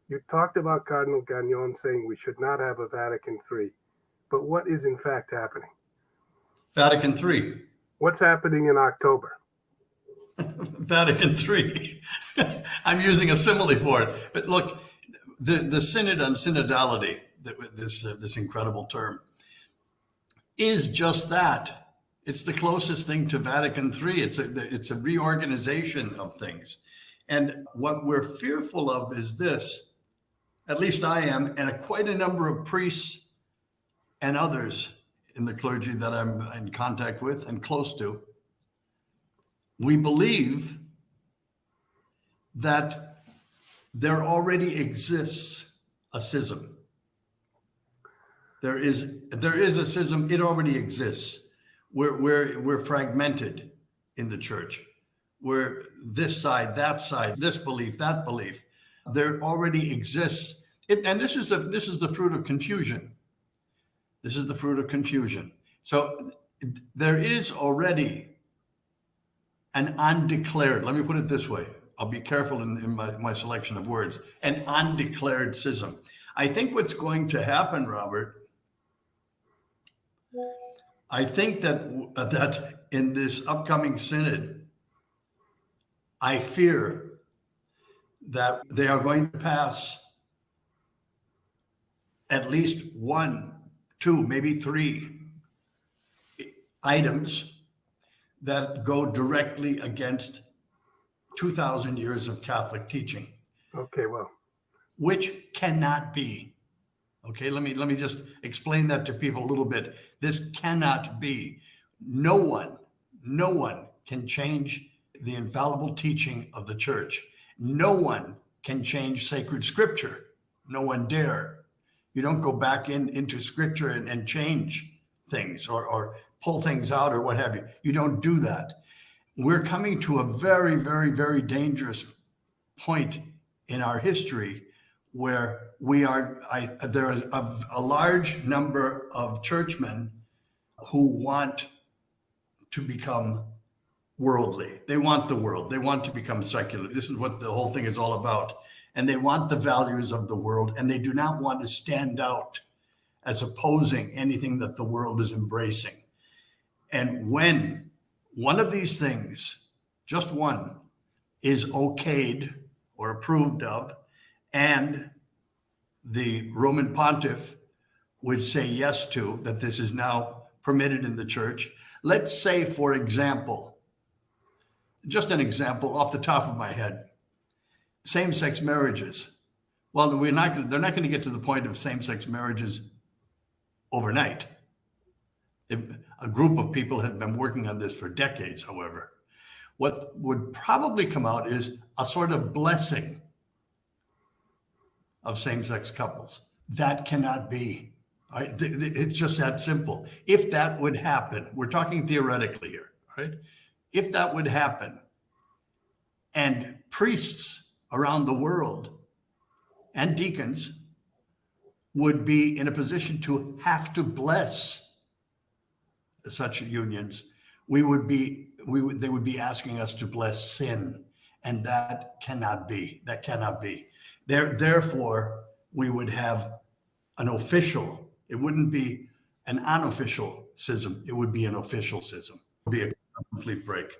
You talked about Cardinal Gagnon saying we should not have a Vatican III, but what is in fact happening? Vatican III. What's happening in October? Vatican III. I'm using a simile for it. But look, the synod on synodality, this incredible term, is just that. It's the closest thing to Vatican III. It's a reorganization of things. And what we're fearful of is this, at least I am, and quite a number of priests and others in the clergy that I'm in contact with and close to. We believe that there already exists a schism. There is a schism. It already exists. We're fragmented in the church. We're this side, this belief, that belief. There already exists. And this is the fruit of confusion. This is the fruit of confusion. So there is already an undeclared, let me put it this way, I'll be careful in my selection of words, an undeclared schism. I think what's going to happen, Robert, I think that in this upcoming synod, I fear that they are going to pass at least 1, 2, maybe 3 items that go directly against 2,000 years of Catholic teaching. Okay, well. Which cannot be. Okay, let me just explain that to people a little bit. This cannot be. No one can change the infallible teaching of the church. No one can change sacred scripture. No one dare. You don't go back into scripture and change things or pull things out or what have you. You don't do that. We're coming to a very, very, very dangerous point in our history where there is a large number of churchmen who want to become worldly. They want the world. They want to become secular. This is what the whole thing is all about. And they want the values of the world, and they do not want to stand out as opposing anything that the world is embracing. And when one of these things, just one, is okayed or approved of, and the Roman pontiff would say yes to, that this is now permitted in the church. Let's say, for example, just an example off the top of my head, same-sex marriages. Well, they're not going to get to the point of same-sex marriages overnight. A group of people have been working on this for decades, however. What would probably come out is a sort of blessing of same-sex couples. That cannot be. Right? It's just that simple. If that would happen, we're talking theoretically here, right? If that would happen, and priests around the world and deacons would be in a position to have to bless such unions, they would be asking us to bless sin, and that cannot be. That cannot be. Therefore, we would have an official. It wouldn't be an unofficial schism. It would be an official schism. It would be a complete break.